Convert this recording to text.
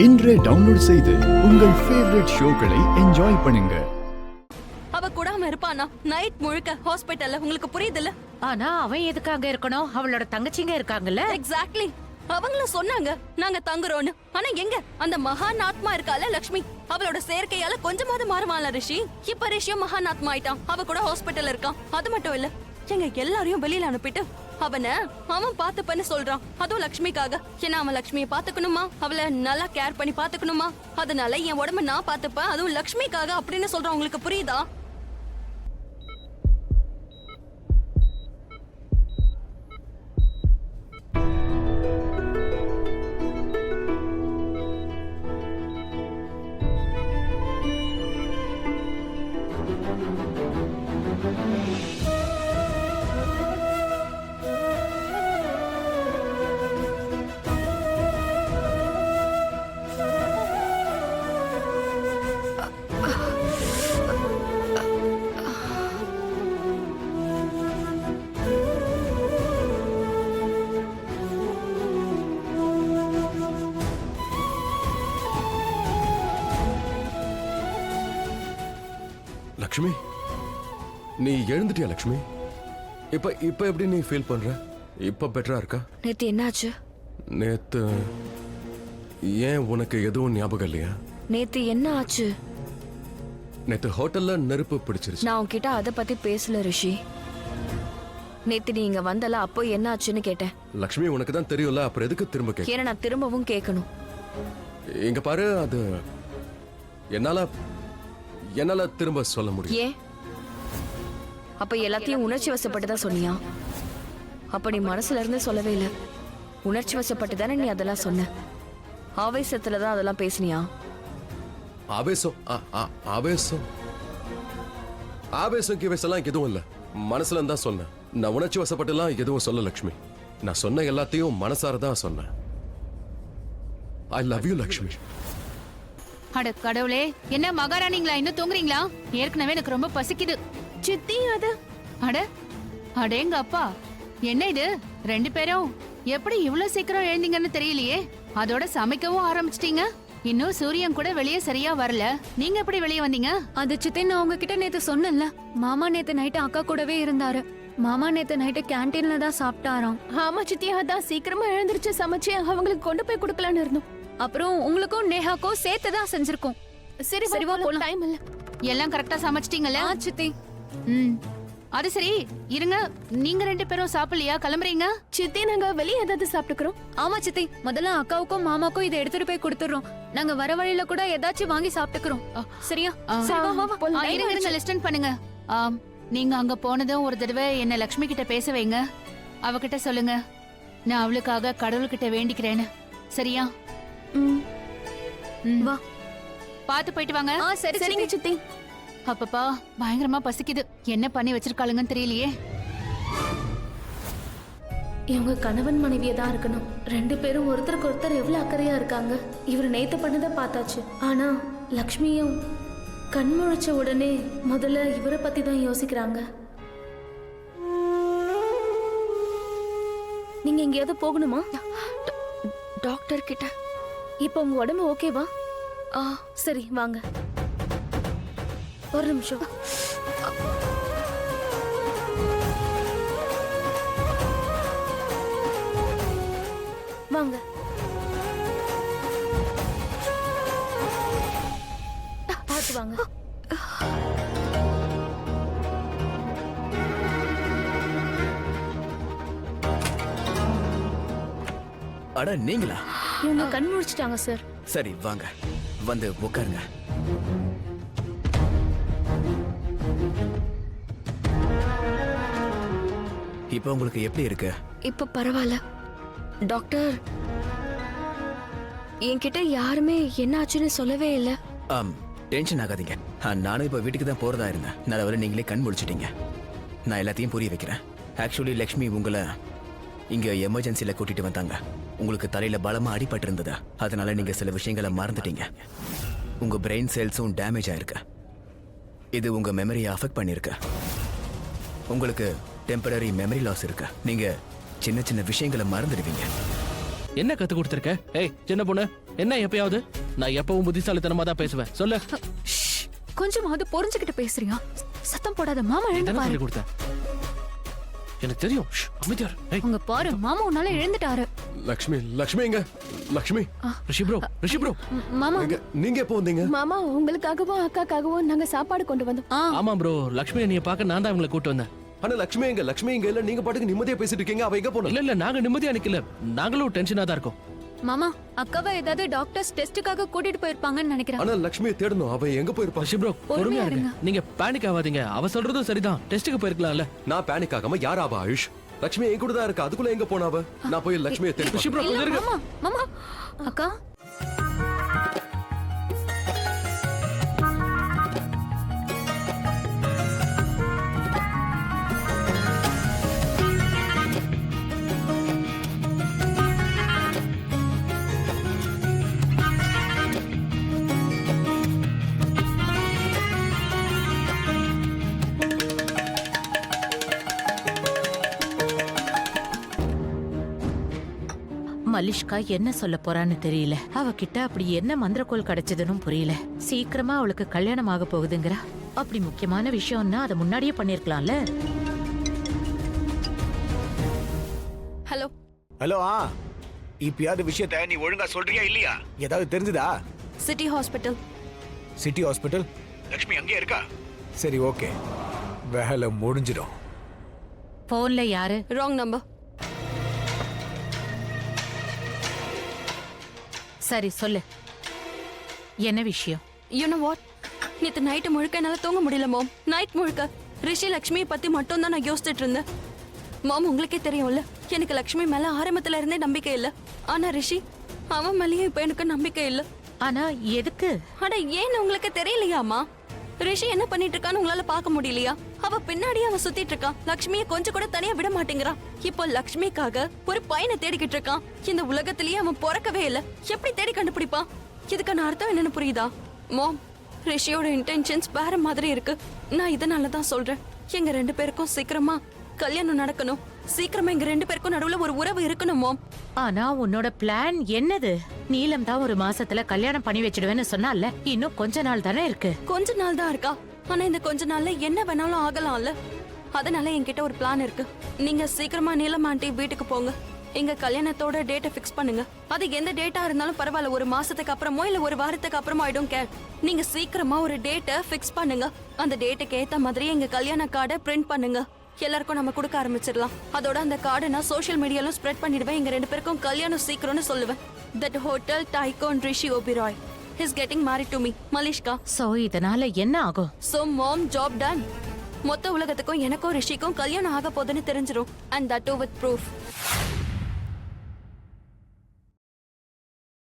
இன்றே டவுன்லோட் செய்து உங்கள் ஃபேவரட் ஷோக்களை என்ஜாய் பண்ணுங்க. அவ கூடாம இருப்பானா? நைட் முழுக்க ஹாஸ்பிடல்ல, உங்களுக்கு புரியுதுல்ல? ஆனா அவன் எதுக்காக இருக்கணும்? அவளோட தங்கச்சிங்க இருக்காங்கல்ல. எக்ஸாக்ட்லி. அவங்களும் சொன்னாங்க நாங்க தங்குறோம்னு. ஆனா எங்க அந்த மகான் ஆத்மா இருக்கால லக்ஷ்மி, அவளோட செயற்கையால கொஞ்சமாவது மாறுவான்ல ரிஷி. இப்ப ரிஷியும் மகான் ஆத்மா ஆயிட்டான். அவ கூட ஹாஸ்பிடல்ல இருக்கான். அது மட்டும் இல்ல, எங்க எல்லாரையும் வெளியில அனுப்பிட்டு அவன் பாத்துப்பன்னு சொல்றான். அதுவும் லக்ஷ்மிக்காக. ஏன்னா அவன் லக்ஷ்மியை பாத்துக்கணுமா, அவளை நல்லா கேர் பண்ணி பாத்துக்கணுமா. அதனால என் உடம்ப நான் பாத்துப்பேன், அதுவும் லக்ஷ்மிக்காக அப்படின்னு சொல்றான். உங்களுக்கு புரியுதா? லக்ஷ்மி, நீ எழுந்துட்டியா லக்ஷ்மி? இப்ப இப்ப எப்படி நீ ஃபீல் பண்ற? இப்ப பெட்டரா இருக்கா? நேத்து என்னாச்சு? நேத்து ஏன் உனக்கு எதுவும் ஞாபகம் இல்லையா? நேத்து என்ன ஆச்சு? நேத்து ஹோட்டல்ல நெருப்பு பிடிச்சிருச்சு. நான் உன்கிட்ட அத பத்தி பேசல ரிஷி. நேத்து நீ இங்க வந்தல, அப்போ என்ன ஆச்சுன்னு கேட்டேன். லக்ஷ்மி, உனக்கு தான் தெரியும்ல, அப்புறம் எதுக்கு திரும்ப கேட்க? ஏன்னா நான் திரும்பவும் கேட்கணும். இங்க பாரு, அது என்னால திரும்ப சொல்ல முடியும். ஏன்? அப்ப எல்லாத்தையும் உணர்ச்சி வசப்பட்டுதான் சொன்னியா? அப்ப நீ மனசுல இருந்து சொல்லவே இல்ல. உணர்ச்சி வசப்பட்டு தானே நீ அதெல்லாம் சொன்ன. ஆவேசத்துலதான் அதெல்லாம் பேசுனியா? ஆவேசம் ஆவேசம் ஆவேசம் கிவேசெல்லாம் எதுவும் இல்ல, மனசுல இருந்தா சொன்னேன். நான் உணர்ச்சி வசப்பட்டுலாம் எதுவும் சொல்ல லக்ஷ்மி. நான் சொன்ன எல்லாத்தையும் மனசாரதான் சொன்னேன். I love you Lakshmi. அட கடவுளே, என்ன மகாராணிங்களா, இன்னும் தூங்குறீங்களா? ஏற்கனவே எனக்கு ரொம்ப பசிக்குது. சித்தி அது அடேங்க அப்பா, என்ன இது? ரெண்டு பேரும் எப்படி இவ்வளவு சீக்கிரம் எழுந்தீங்கன்னு தெரியலையே. அதோட சமைக்கவும் ஆரம்பிச்சிட்டீங்க. இன்னும் சூரியன் கூட வெளியே சரியா வரல. நீங்க எப்படி வெளியே வந்தீங்க? அது சித்தி, நான் உங்ககிட்ட நேத்து சொன்னேன்ல, மாமா நேத்து நைட்டு அக்கா கூடவே இருந்தாரு. மாமா நேத்து நைட்டு கேண்டீன்ல தான் சாப்பிட்டாராம். ஆமா சித்தி, அதான் சீக்கிரமா எழுந்திருச்சு சமைச்சு அவங்களுக்கு கொண்டு போய் கொடுக்கலான்னு இருந்தோம். அப்புறம் உங்களுக்கும் நேஹாக்கும் சேர்த்து தான் செஞ்சிருக்கோம். சரி சரிவா போலாம். டைம் இல்ல. எல்லாம் கரெக்டா சமைச்சிட்டீங்கல்ல? சித்தி. அது சரி, இருங்க, நீங்க ரெண்டு பேரும் சாப்பிடலையா? கிளம்புறீங்க? சித்தி, நாங்க வெளியே ஏதாவது சாப்பிட்டுக்கிறோம். ஆமா சித்தி, முதல்ல அக்காவுக்கும் மாமாக்கும் இதை எடுத்துட்டு போய் கொடுத்துறோம். நாங்க வர வழியில கூட ஏதாச்சும் வாங்கி சாப்பிட்டுக்கிறோம். சரியா? சரி, வா, வா, வா. இருங்க, லிஸ்டன் பண்ணுங்க. நீங்க அங்க போனதும் ஒரு தடவை என்ன லக்ஷ்மி கிட்ட பேச வைங்க. அவகிட்ட சொல்லுங்க நான் அவளுக்காக கடவுள்கிட்ட வேண்டிக்கிறேன்னு. சரியா? வா, பாத்து போயிட்டு வாங்க. சரி சரிங்க சித்தி. அப்பப்பா, பயங்கரமா பசிக்குது. என்ன பண்ணி வச்சிருக்காளுங்கன்னு தெரியலையே. இவங்க கணவன் மனைவியா தான் இருக்கணும். ரெண்டு பேரும் ஒருத்தருக்கு ஒருத்தர் எவ்வளவு அக்கறையா இருக்காங்க. இவர் நேத்து பண்ணதை பார்த்தாச்சு. ஆனா லக்ஷ்மியும் கண் முழிச்ச உடனே முதல்ல இவரை பத்தி தான் யோசிக்கிறாங்க. நீங்க எங்கேயாவது போகணுமா? டாக்டர் கிட்ட. இப்போ உங்க உடம்பு ஓகேவா? சரி, வாங்க. ஒரு நிமிஷம். வாங்க. பார்த்து வாங்க. அட, நீங்களா? இவங்க கண் முழிச்சிட்டாங்க சார். சரி, வாங்க, வந்து உட்காருங்க. இப்போ உங்களுக்கு எப்படி இருக்கு? இப்ப பரவாயில்ல டாக்டர். என்கிட்ட யாருமே என்ன ஆச்சுன்னு சொல்லவே இல்ல. டென்ஷன் ஆகாதீங்க. நானும் இப்போ வீட்டுக்கு தான் போறதா இருந்தேன். நல்ல நீங்களே கண் முடிச்சிட்டீங்க. நான் எல்லாத்தையும் புரிய வைக்கிறேன். ஆக்சுவலி லக்ஷ்மி உங்களை இங்க எமர்ஜென்சில கூட்டிட்டு வந்தாங்க. உங்களுக்கு தலையில பலமா அடிபட்டு இருந்ததா, அதனால நீங்க சில விஷயங்களை மறந்துட்டீங்க. உங்க பிரெயின் செல்ஸும் டேமேஜ் ஆயிருக்கு. இது உங்க மெமரியை அஃபெக்ட் பண்ணிருக்கு. உங்களுக்கு டெம்பரரி மெமரி லாஸ் இருக்கு. நீங்க சின்ன சின்ன விஷயங்களை மறந்துடுவீங்க. என்ன கத்து கொடுத்துருக்க? ஏய் சின்ன பொண்ணு, என்ன எப்பயாவது? நான் எப்பவும் புத்திசாலித்தனமா தான் பேசுவேன். சொல்லு. கொஞ்சமாவது புரிஞ்சுக்கிட்டு பேசுறியா? சத்தம் போடாத, மாமா எழுந்து என்ன பாரு. சொல்லி கொடுத்தேன்? எனக்கு தெரியும். அமைதியார். உங்க பாரு, மாமா உன்னால எழுந்துட்டாரு. லக்ஷ்மி லக்ஷ்மி எங்க? லக்ஷ்மி ரிஷி ப்ரோ மாமா எங்க? நீங்க எப்போ வந்தீங்க? மாமா உங்களுக்காகவும் அக்காக்காகவும் நாங்க சாப்பாடு கொண்டு வந்தோம். ஆமா ப்ரோ, லக்ஷ்மி நீ பார்க்க நான் தான் இவங்களை கூட்டு வந்தேன். ஆனா லக்ஷ்மி எங்க? லக்ஷ்மி எங்க? இல்ல நீங்க பாட்டுக்கு நிம்மதியா பேசிட்டு இருக்கீங்க. அவ எங்க போனா? இல்ல நாங்க நிம்மதியா நிக்கல, நாங்களும் டென்ஷனா தான் இருக்கோம். மாமா, அக்காவை ஏதாவது டாக்டர்ஸ் டெஸ்டுக்காக கூட்டிட்டு போயிருப்பாங்கன்னு நினைக்கிறேன். ஆனா லக்ஷ்மியை தேடணும். அவ எங்க போயிருப்பா? ரிஷி ப்ரோ பொறுமையா இருங்க, நீங்க பேனிக் ஆகாதீங்க. அவ சொல்றதும் சரிதான், டெஸ்ட்டுக்கு போயிருக்கலாம்ல. நான் பேனிக் ஆகாம யார் அவ? ஆயுஷ் லக்ஷ்மி என் கூட தான் இருக்கா. அதுக்குள்ள எங்க போனா அவ? நான் போய் லக்ஷ்மியை தேடி ரிஷி ப்ரோ கொஞ்சம் இருங்க. மாமா, மாமா, அக்கா. மலிஷ்கா என்ன சொல்ல போறான்னு தெரியல. அவகிட்ட அப்படி என்ன மந்திரக்கோல் கிடைச்சதுன்னு புரியல. சீக்கிரமா அவளுக்கு கல்யாணம் ஆக போகுதுங்கறா. அப்படி முக்கியமான விஷயம்னா அதை முன்னாடியே பண்ணிருக்கலாம்ல. Hello hello. இப்பயாவது விஷயத்த நீ ஒழுங்கா சொல்றியா இல்லையா? ஏதாவது தெரிஞ்சுதா? City hospital. City hospital. Lakshmi அங்கே இருக்கா? சரி, ஓகே, வேலை முடிஞ்சிடும். போன்ல யாரு? Wrong number. சரி சொல்லு, என்ன விஷயம்? யூ நோ வாட், நேத்து நைட்டு முழுக்க என்னால தூங்க முடியல மாம். நைட் முழுக்க ரிஷி லக்ஷ்மியை பத்தி மட்டும் தான் நான் யோசிச்சுட்டு இருந்தேன். மாம், உங்களுக்கே தெரியும்ல, எனக்கு லக்ஷ்மி மேல ஆரம்பத்துல இருந்தே நம்பிக்கை இல்ல. ஆனா ரிஷி, அவன் மேலேயும் இப்ப எனக்கு நம்பிக்கை இல்ல. ஆனா எதுக்கு? அட ஏன்னு உங்களுக்கு தெரியலையாமா? ரிஷி என்ன பண்ணிட்டு இருக்கான்னு உங்களால பார்க்க முடியலையா? அவ பின்னாடியே அவன் சுத்திட்டு இருக்கான். லக்ஷ்மியை கொஞ்சம் கூட தனியா விட மாட்டேங்கிறான். இப்போ லக்ஷ்மிக்காக ஒரு பையனை தேடிக்கிட்டு இருக்கான். இந்த உலகத்திலேயே அவன் பிறக்கவே இல்ல. எப்படி தேடி கண்டுபிடிப்பான்? இதுக்கான அர்த்தம் என்னன்னு புரியுதா? மாம், ரிஷியோட இன்டென்ஷன்ஸ் வேற மாதிரி இருக்கு. நான் இதனால தான் சொல்றேன், எங்க 2 பேருக்கும் சீக்கிரமா கல்யாணம் நடக்கணும். சீக்கிரமா எங்க 2 பேருக்கும் நடுவுல ஒரு உறவு இருக்கணும் மாம். ஆனா உன்னோட பிளான் என்னது? நீலம் தான் ஒரு மாசத்துல கல்யாணம் பண்ணி வச்சிடுவேன்னு சொன்னால. இன்னும் கொஞ்ச நாள் தானே இருக்கு. கொஞ்ச நாள் தான் இருக்கா? ஆனா இந்த கொஞ்ச நாள்ல என்ன வேணாலும் ஆகலாம்ல. அதனால என்கிட்ட ஒரு பிளான் இருக்கு. நீங்க சீக்கிரமா நீலம் ஆண்டி வீட்டுக்கு போங்க. எங்க கல்யாணத்தோட டேட்டை ஃபிக்ஸ் பண்ணுங்க. அது எந்த டேட்டா இருந்தாலும் பரவாயில்ல, ஒரு மாசத்துக்கு அப்புறமோ இல்ல ஒரு வாரத்துக்கு அப்புறமோ ஐ டோன்ட் கேர். நீங்க சீக்கிரமா ஒரு டேட்டை ஃபிக்ஸ் பண்ணுங்க. அந்த டேட்டுக்கு ஏத்த மாதிரி எங்க கல்யாண கார்டை பிரிண்ட் பண்ணுங்க. எல்லாருக்கும் நம்ம கொடுக்க ஆரம்பிச்சிடலாம். அதோட அந்த கார்டை நான் சோஷியல் மீடியாலும் ஸ்ப்ரெட் பண்ணிடுவேன். எங்க 2 பேருக்கும் கல்யாணம் சீக்கிரம்னு சொல்லுவேன். That hotel tycoon Rishi Oberoi is getting married to me, Malishka. So இதனால என்ன ஆகும்? So mom, job done. மொத்த உலகத்துக்கும் எனக்கும் ரிஷிக்கும் கல்யாணம் ஆக போதுன்னு தெரிஞ்சிரும். And that too with proof.